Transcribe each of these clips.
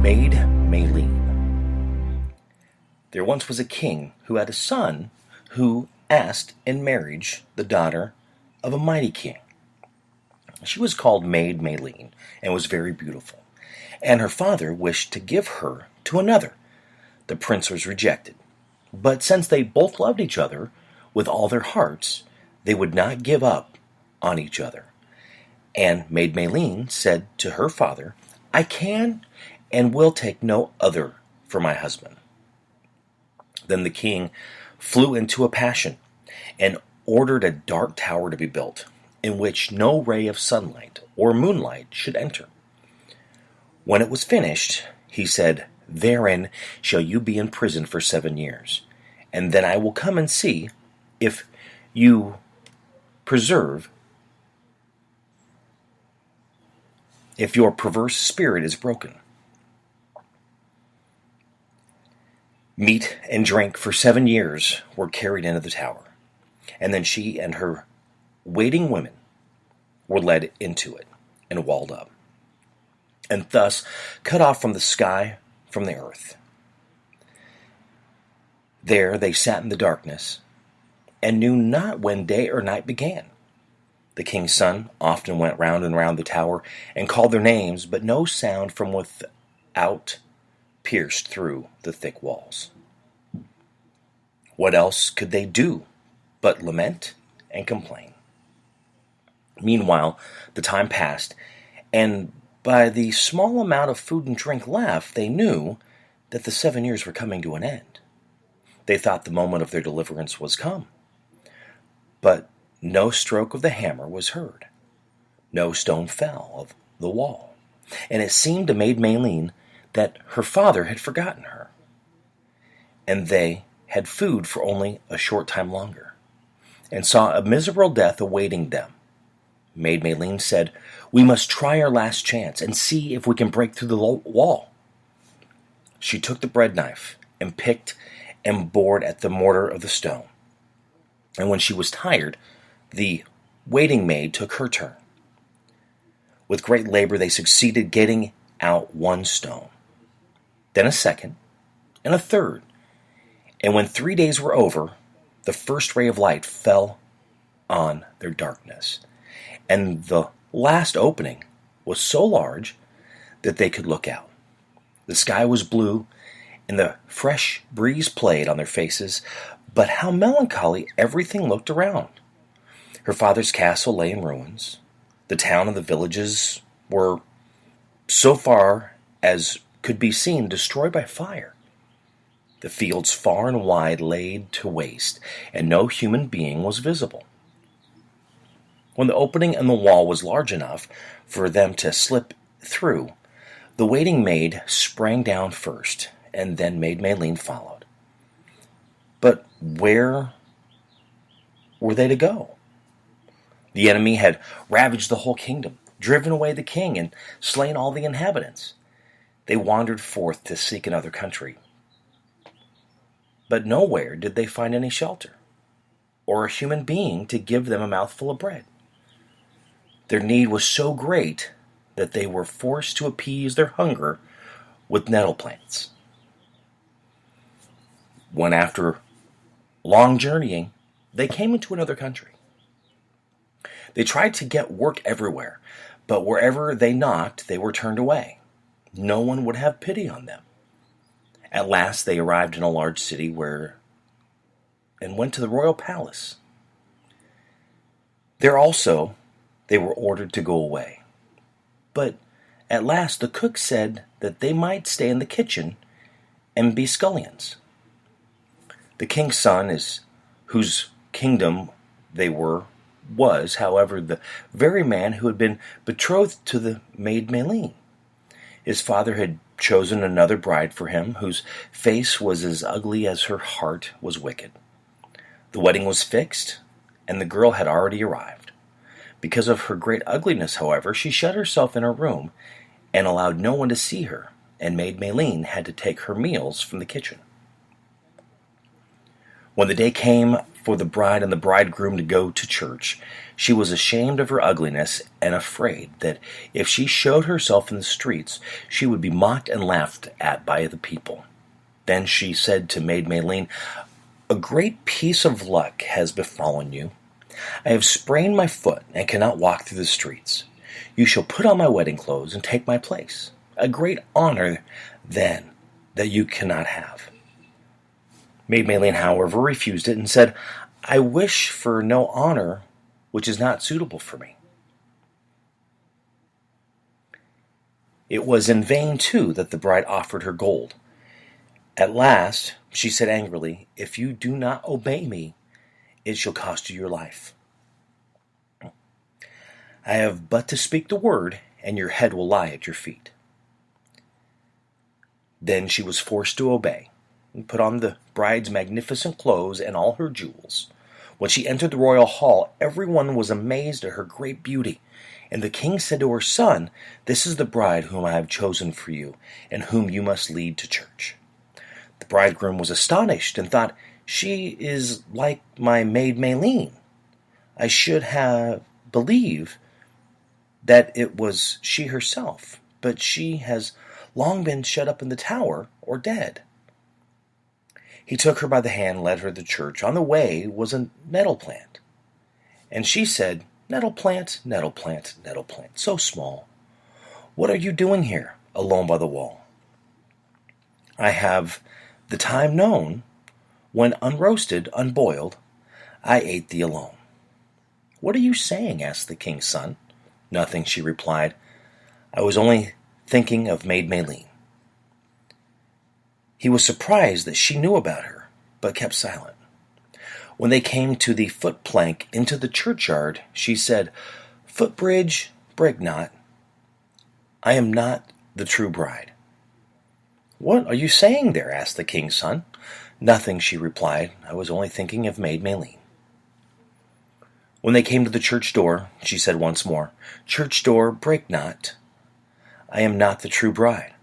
Maid, Maleen. There once was a king who had a son who asked in marriage the daughter of a mighty king. She was called Maid Maleen and was very beautiful, and her father wished to give her to another. The prince was rejected, but since they both loved each other with all their hearts, they would not give up on each other. And Maid Maleen said to her father, "I can and will take no other for my husband." Then the king flew into a passion and ordered a dark tower to be built, in which no ray of sunlight or moonlight should enter. When it was finished, he said, "Therein shall you be in prison for 7 years, and then I will come and see if you preserve, if your perverse spirit is broken." Meat and drink for 7 years were carried into the tower, and then she and her waiting women were led into it and walled up, and thus cut off from the sky, from the earth. There they sat in the darkness, and knew not when day or night began. The king's son often went round and round the tower, and called their names, but no sound from without pierced through the thick walls. What else could they do but lament and complain? Meanwhile, the time passed, and by the small amount of food and drink left, they knew that the 7 years were coming to an end. They thought the moment of their deliverance was come. But no stroke of the hammer was heard. No stone fell of the wall. And it seemed to Maid Maleen that her father had forgotten her, and they had food for only a short time longer, and saw a miserable death awaiting them. Maid Maleen said, "We must try our last chance, and see if we can break through the wall." She took the bread knife, and picked and bored at the mortar of the stone. And when she was tired, the waiting maid took her turn. With great labor they succeeded getting out one stone, then a second, and a third. And when 3 days were over, the first ray of light fell on their darkness, and the last opening was so large that they could look out. The sky was blue, and the fresh breeze played on their faces, but how melancholy everything looked around. Her father's castle lay in ruins. The town and the villages were, so far as could be seen, destroyed by fire. The fields far and wide laid to waste, and no human being was visible. When the opening in the wall was large enough for them to slip through, the waiting maid sprang down first, and then Maid Maleen followed. But where were they to go? The enemy had ravaged the whole kingdom, driven away the king, and slain all the inhabitants. They wandered forth to seek another country, but nowhere did they find any shelter, or a human being to give them a mouthful of bread. Their need was so great that they were forced to appease their hunger with nettle plants. When after long journeying, they came into another country. They tried to get work everywhere, but wherever they knocked, they were turned away. No one would have pity on them. At last they arrived in a large city and went to the royal palace. There also they were ordered to go away. But at last the cook said that they might stay in the kitchen and be scullions. The king's son, whose kingdom they were, was, however, the very man who had been betrothed to the Maid Maleen. His father had chosen another bride for him, whose face was as ugly as her heart was wicked. The wedding was fixed, and the girl had already arrived. Because of her great ugliness, however, she shut herself in her room and allowed no one to see her, and Maid Maleen had to take her meals from the kitchen. When the day came for the bride and the bridegroom to go to church, she was ashamed of her ugliness and afraid that if she showed herself in the streets, she would be mocked and laughed at by the people. Then she said to Maid Maleen, "A great piece of luck has befallen you. I have sprained my foot and cannot walk through the streets. You shall put on my wedding clothes and take my place. A great honor, then, that you cannot have." Maid Maleen, however, refused it and said, "I wish for no honor which is not suitable for me." It was in vain, too, that the bride offered her gold. At last she said angrily, "If you do not obey me, it shall cost you your life. I have but to speak the word, and your head will lie at your feet." Then she was forced to obey, and put on the bride's magnificent clothes and all her jewels. When she entered the royal hall, everyone was amazed at her great beauty, and the king said to her son, "This is the bride whom I have chosen for you, and whom you must lead to church." The bridegroom was astonished, and thought, "She is like my maid Maleen. I should have believed that it was she herself, but she has long been shut up in the tower, or dead." He took her by the hand and led her to church. On the way was a nettle plant, and she said, "Nettle plant, nettle plant, nettle plant, so small, what are you doing here, alone by the wall? I have the time known, when unroasted, unboiled, I ate thee alone." "What are you saying?" asked the king's son. "Nothing," she replied. "I was only thinking of Maid Maleen." He was surprised that she knew about her, but kept silent. When they came to the footplank into the churchyard, she said, "Footbridge, break not. I am not the true bride." "What are you saying there?" asked the king's son. "Nothing," she replied. "I was only thinking of Maid Maleen." When they came to the church door, she said once more, "Church door, break not. I am not the true bride."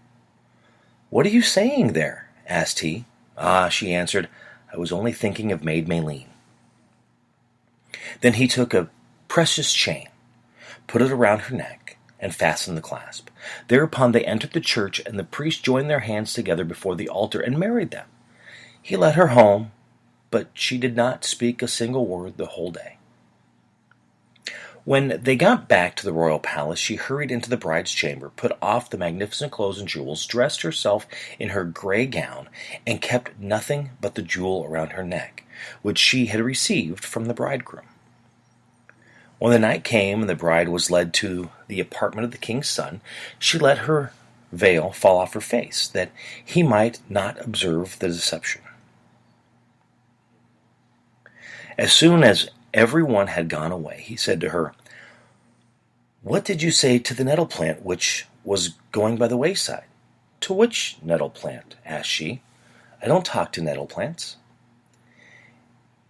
"What are you saying there?" asked he. "Ah," she answered, "I was only thinking of Maid Maleen." Then he took a precious chain, put it around her neck, and fastened the clasp. Thereupon they entered the church, and the priest joined their hands together before the altar and married them. He led her home, but she did not speak a single word the whole day. When they got back to the royal palace, she hurried into the bride's chamber, put off the magnificent clothes and jewels, dressed herself in her gray gown, and kept nothing but the jewel around her neck, which she had received from the bridegroom. When the night came and the bride was led to the apartment of the king's son, she let her veil fall off her face, that he might not observe the deception. As soon as everyone had gone away, he said to her, "What did you say to the nettle plant which was going by the wayside?" "To which nettle plant?" asked she. "I don't talk to nettle plants."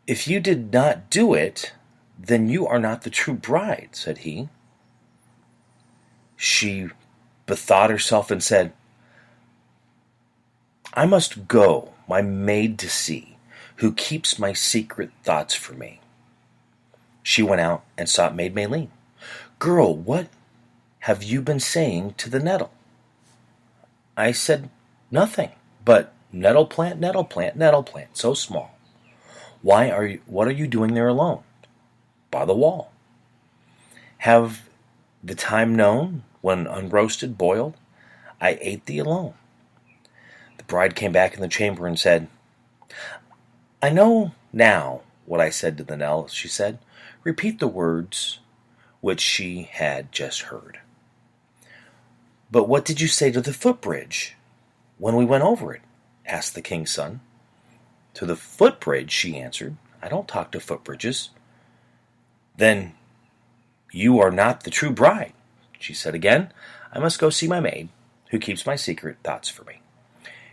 "If you did not do it, then you are not the true bride," said he. She bethought herself and said, "I must go my maid to see, who keeps my secret thoughts for me." She went out and sought Maid Maleen. "Girl, what have you been saying to the nettle?" "I said nothing, but nettle plant, nettle plant, nettle plant, so small. What are you doing there alone?" "By the wall." "Have the time known, when unroasted, boiled, I ate thee alone." The bride came back in the chamber and said, "I know now what I said to the nettle," she said. "Repeat the words which she had just heard." "But what did you say to the footbridge when we went over it?" asked the king's son. "To the footbridge," she answered. "I don't talk to footbridges." "Then you are not the true bride," she said again. "I must go see my maid, who keeps my secret thoughts for me,"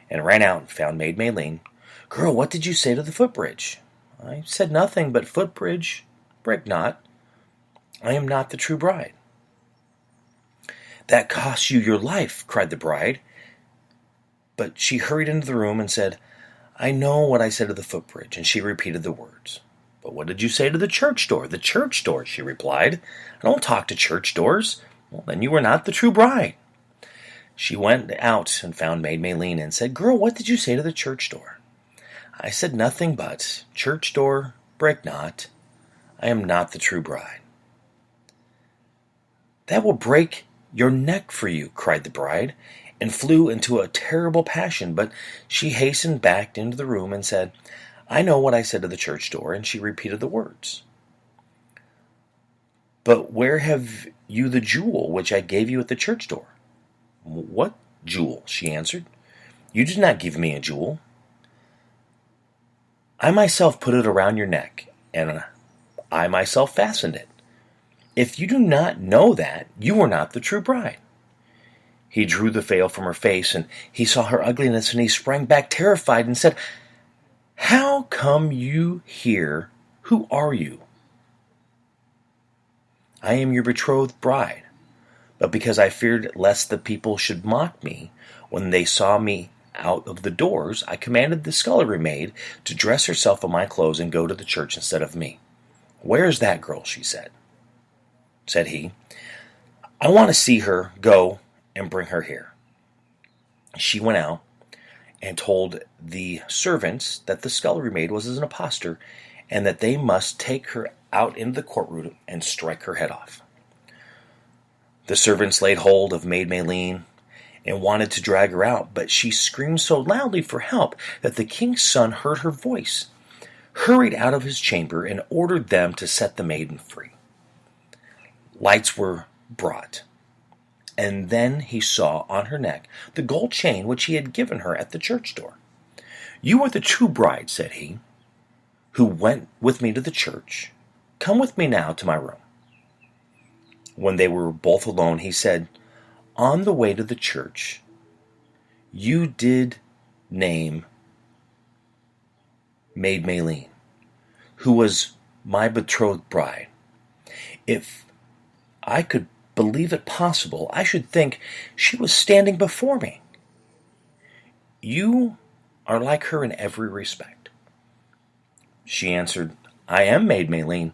and ran out and found Maid Maleen. "Girl, what did you say to the footbridge?" "I said nothing, but footbridge, break not. I am not the true bride." "That costs you your life," cried the bride. But she hurried into the room and said, I know what I said to the footbridge, and she repeated the words. But what did you say to the church door? The church door, she replied. I don't talk to church doors. Well, then you were not the true bride. She went out and found Maid Maleen and said, Girl, what did you say to the church door? I said nothing but, Church door, break not. I am not the true bride. That will break your neck for you, cried the bride, and flew into a terrible passion. But she hastened back into the room and said, I know what I said to the church door, and she repeated the words. But where have you the jewel which I gave you at the church door? What jewel? She answered. You did not give me a jewel. I myself put it around your neck, and I myself fastened it. If you do not know that, you are not the true bride. He drew the veil from her face, and he saw her ugliness, and he sprang back terrified and said, How come you here? Who are you? I am your betrothed bride, but because I feared lest the people should mock me when they saw me out of the doors, I commanded the scullery maid to dress herself in my clothes and go to the church instead of me. Where is that girl? She said. Said he, I want to see her. Go and bring her here. She went out and told the servants that the scullery maid was an impostor and that they must take her out into the courtroom and strike her head off. The servants laid hold of Maid Maleen and wanted to drag her out, but she screamed so loudly for help that the king's son heard her voice, hurried out of his chamber, and ordered them to set the maiden free. Lights were brought, and then he saw on her neck the gold chain which he had given her at the church door. You are the true bride, said he, who went with me to the church. Come with me now to my room. When they were both alone, he said, On the way to the church, you did name Maid Maleen, who was my betrothed bride. If I could believe it possible, I should think she was standing before me. You are like her in every respect. She answered, I am Maid Maleen,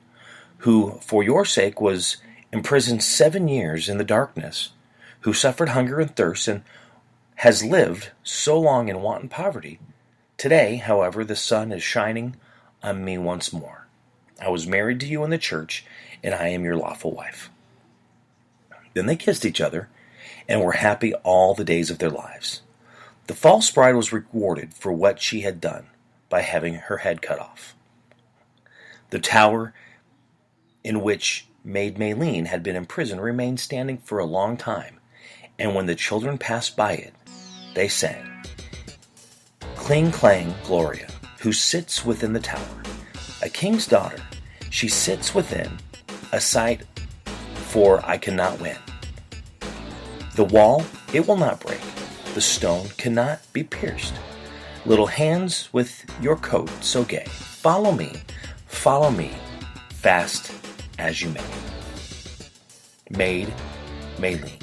who, for your sake, was imprisoned 7 years in the darkness, who suffered hunger and thirst, and has lived so long in want and poverty. Today, however, the sun is shining on me once more. I was married to you in the church, and I am your lawful wife. Then they kissed each other, and were happy all the days of their lives. The false bride was rewarded for what she had done by having her head cut off. The tower in which Maid Maleen had been imprisoned remained standing for a long time, and when the children passed by it, they sang, Cling, clang, Gloria, who sits within the tower, a king's daughter, she sits within, a sight for I cannot win. The wall, it will not break, the stone cannot be pierced. Little hands with your coat so gay, follow me, fast as you may. Maid Maleen.